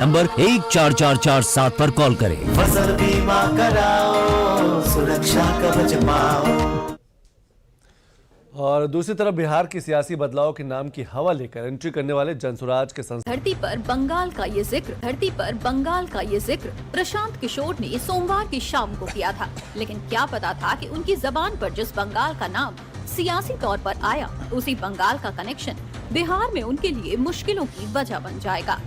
Number 144447 पर call करें। फसल बीमा कराओ, सुरक्षा कवच पाओ। और दूसरी तरफ बिहार की सियासी बदलाव के नाम की हवा लेकर एंट्री करने वाले जनसुराज के धरती पर बंगाल का ये जिक्र प्रशांत किशोर ने सोमवार की शाम को किया था। लेकिन क्या पता था कि उनकी जबान पर जिस बंगाल का नाम सियासी तौर पर आया, उसी बंगाल का कनेक्शन बिहार में उनके लिए मुश्किलों की वजह बन जाएगा।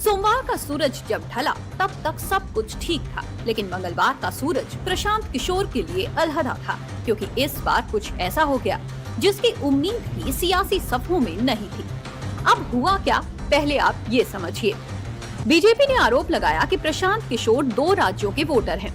सोमवार का सूरज जब ढला तब तक सब कुछ ठीक था, लेकिन मंगलवार का सूरज प्रशांत किशोर के लिए अलहदा था, क्योंकि इस बार कुछ ऐसा हो गया जिसकी उम्मीद भी सियासी सफों में नहीं थी। अब हुआ क्या, पहले आप ये समझिए। बीजेपी ने आरोप लगाया कि प्रशांत किशोर 2 राज्यों के वोटर हैं।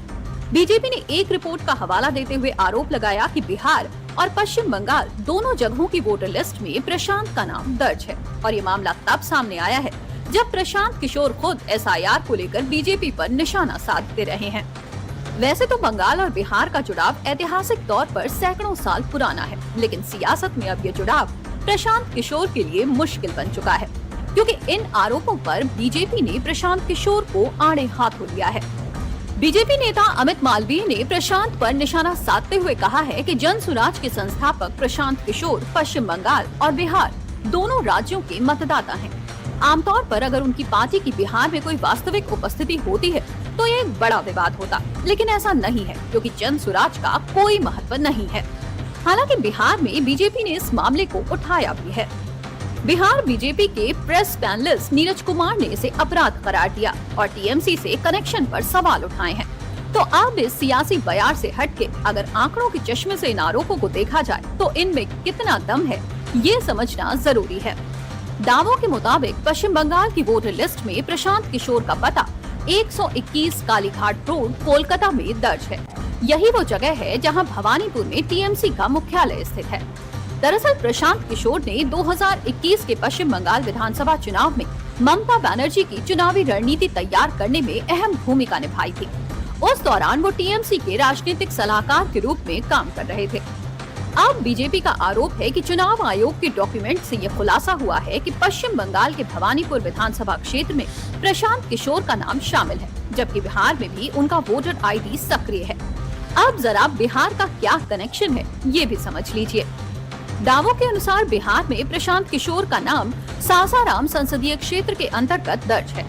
बीजेपी ने एक रिपोर्ट का हवाला देते हुए आरोप लगाया कि बिहार और पश्चिम बंगाल दोनों जगहों की वोटर लिस्ट में प्रशांत का नाम दर्ज है। और ये मामला तब सामने आया है जब प्रशांत किशोर खुद एसआईआर को लेकर बीजेपी पर निशाना साधते रहे हैं। वैसे तो बंगाल और बिहार का जुड़ाव ऐतिहासिक तौर पर सैकड़ों साल पुराना है, लेकिन सियासत में अब ये जुड़ाव प्रशांत किशोर के लिए मुश्किल बन चुका है, क्योंकि इन आरोपों पर बीजेपी ने प्रशांत किशोर को आड़े हाथों लिया है। बीजेपी नेता अमित मालवीय ने प्रशांत पर निशाना साधते हुए कहा है कि जनसुराज के संस्थापक प्रशांत किशोर पश्चिम बंगाल और बिहार दोनों राज्यों के मतदाता हैं। आमतौर पर अगर उनकी पार्टी की बिहार में कोई वास्तविक उपस्थिति होती है तो ये एक बड़ा विवाद होता, लेकिन ऐसा नहीं है, क्योंकि जनसुराज का कोई महत्व नहीं है। हालांकि बिहार में बीजेपी ने इस मामले को उठाया भी है। बिहार बीजेपी के प्रेस पैनलिस्ट नीरज कुमार ने इसे अपराध करार दिया और टीएमसी से कनेक्शन पर सवाल उठाए हैं। तो अब इस सियासी बयार से हटके अगर आंकड़ों के चश्मे से इन आरोपों को देखा जाए तो इनमें कितना दम है, ये समझना जरूरी है। दावों के मुताबिक पश्चिम बंगाल की वोटर लिस्ट में प्रशांत किशोर का पता 121 कालीघाट रोड कोलकाता में दर्ज है। यही वो जगह है जहां भवानीपुर में टीएमसी का मुख्यालय स्थित है। दरअसल प्रशांत किशोर ने 2021 के पश्चिम बंगाल विधानसभा चुनाव में ममता बनर्जी की चुनावी रणनीति तैयार करने में अहम भूमिका निभाई थी। उस दौरान वो टीएमसी के राजनीतिक सलाहकार के रूप में काम कर रहे थे। अब बीजेपी का आरोप है कि चुनाव आयोग के डॉक्यूमेंट से ये खुलासा हुआ है कि पश्चिम बंगाल के भवानीपुर विधानसभा क्षेत्र में प्रशांत किशोर का नाम शामिल है, जबकि बिहार में भी उनका वोटर आईडी सक्रिय है। अब जरा बिहार का क्या कनेक्शन है, ये भी समझ लीजिए। दावों के अनुसार बिहार में प्रशांत किशोर का नाम सासाराम संसदीय क्षेत्र के अंतर्गत दर्ज है।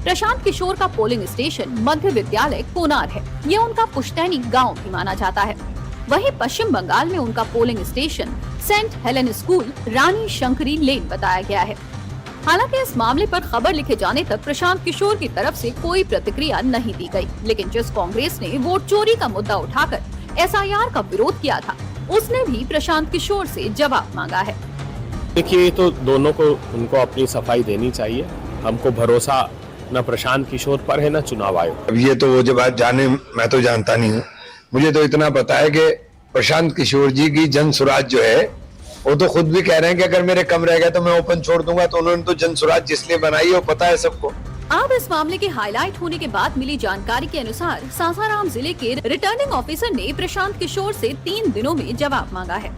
प्रशांत किशोर का पोलिंग स्टेशन मध्य विद्यालय कोनार है। ये उनका पुश्तैनी गाँव भी माना जाता है। वहीं पश्चिम बंगाल में उनका polling station Saint Helen school Rani Shankari lane बताया गया है। हालांकि इस मामले पर खबर लिखे जाने तक प्रशांत किशोर की तरफ से कोई प्रतिक्रिया नहीं दी गई, लेकिन जिस कांग्रेस ने वोट चोरी का मुद्दा उठाकर एसआईआर का विरोध किया था, उसने भी प्रशांत किशोर से जवाब मांगा है। देखिए, तो दोनों को उनको अपनी सफाई देनी चाहिए। हमको भरोसा न प्रशांत किशोर पर है न चुनाव आयोग। अब ये तो वो जो बात जाने, मैं तो जानता नहीं हूँ। मुझे तो इतना पता है कि प्रशांत किशोर जी की जनसुराज जो है वो तो खुद भी कह रहे हैं कि अगर मेरे कम रह गए तो मैं ओपन छोड़ दूंगा। तो उन्होंने तो जनसुराज जिसलिए बनाई है वो पता है सबको। अब इस मामले के हाईलाइट होने के बाद मिली जानकारी के अनुसार सासाराम जिले के रिटर्निंग ऑफिसर ने प्रशांत किशोर से 3 दिनों में जवाब मांगा है।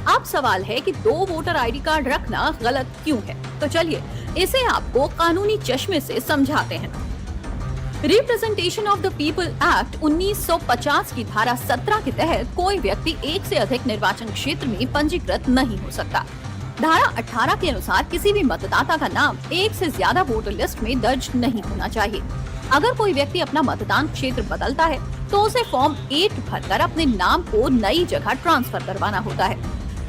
अब सवाल है कि 2 वोटर आईडी कार्ड रखना गलत क्यों है, तो चलिए इसे आपको कानूनी चश्मे से समझाते हैं। Representation of the people act 1950 की धारा 17 के तहत कोई व्यक्ति 1 से अधिक निर्वाचन क्षेत्र में पंजीकृत नहीं हो सकता। धारा 18 के अनुसार किसी भी मतदाता का नाम 1 से ज्यादा वोटर लिस्ट में दर्ज नहीं होना चाहिए। अगर कोई व्यक्ति अपना मतदान क्षेत्र बदलता है तो उसे फॉर्म 8 भरकर अपने नाम को नई जगह ट्रांसफर करवाना होता है।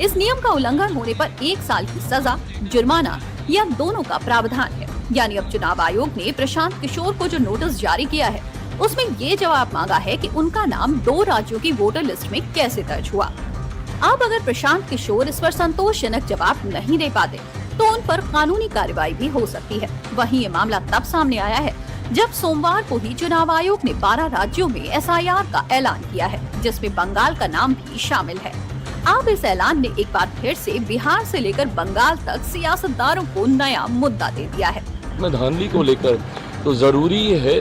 इस नियम का उल्लंघन होने पर 1 साल की सजा, जुर्माना या दोनों का प्रावधान है। यानी अब चुनाव आयोग ने प्रशांत किशोर को जो नोटिस जारी किया है, उसमें ये जवाब मांगा है कि उनका नाम 2 राज्यों की वोटर लिस्ट में कैसे दर्ज हुआ। अब अगर प्रशांत किशोर इस पर संतोषजनक जवाब नहीं दे पाते तो उन पर कानूनी कार्रवाई भी हो सकती है। वहीं ये मामला तब सामने आया है जब सोमवार को ही चुनाव आयोग ने 12 राज्यों में एसआईआर का ऐलान किया है, जिसमें बंगाल का नाम भी शामिल है। अब इस ऐलान ने एक बार फिर से बिहार से लेकर बंगाल तक सियासतदारों को नया मुद्दा दे दिया है। धांधली को लेकर तो जरूरी है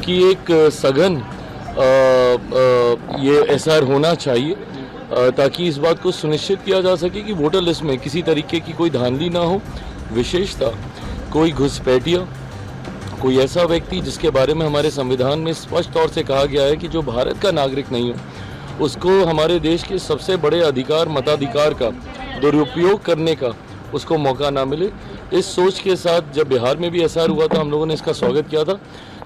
कि एक सघन ये एसआर होना चाहिए, ताकि इस बात को सुनिश्चित किया जा सके कि वोटर लिस्ट में किसी तरीके की कोई धांधली ना हो। विशेषतः कोई घुसपैठिया, कोई ऐसा व्यक्ति जिसके बारे में हमारे संविधान में स्पष्ट तौर से कहा गया है कि जो भारत का नागरिक नहीं हो उसको हमारे देश के सबसे बड़े अधिकार मताधिकार का दुरुपयोग करने का उसको मौका ना मिले, इस सोच के साथ जब बिहार में भी एसआर हुआ था हम लोगों ने इसका स्वागत किया था।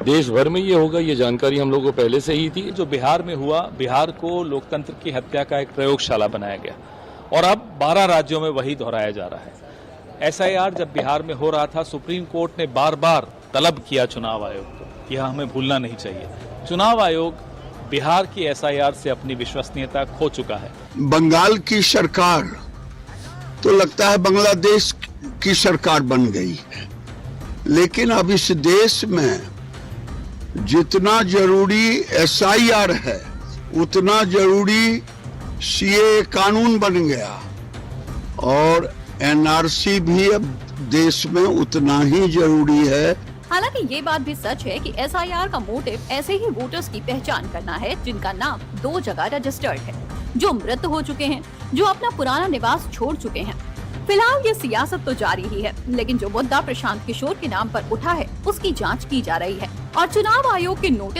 देश भर में ये होगा ये जानकारी हम लोगों को पहले से ही थी। जो बिहार में हुआ, बिहार को लोकतंत्र की हत्या का एक प्रयोगशाला बनाया गया और अब 12 राज्यों में वही दोहराया जा रहा है। एसआईआर जब बिहार में हो रहा था, सुप्रीम कोर्ट ने बार बार तलब किया चुनाव आयोग को, यह हमें भूलना नहीं चाहिए। चुनाव आयोग बिहार की एसआईआर से अपनी विश्वसनीयता खो चुका है। बंगाल की सरकार तो लगता है बांग्लादेश की सरकार बन गई है, लेकिन अब इस देश में जितना जरूरी एसआईआर है उतना जरूरी सीए कानून बन गया और एनआरसी भी अब देश में उतना ही जरूरी है। हालांकि ये बात भी सच है कि एसआईआर का मोटिव ऐसे ही वोटर्स की पहचान करना है जिनका नाम 2 जगह रजिस्टर्ड है, जो मृत हो चुके हैं, जो अपना पुराना निवास छोड़ चुके हैं। फिलहाल ये सियासत तो जारी ही है, लेकिन जो मुद्दा प्रशांत किशोर के नाम पर उठा है उसकी जांच की जा रही है और चुनाव आयोग के नोटिस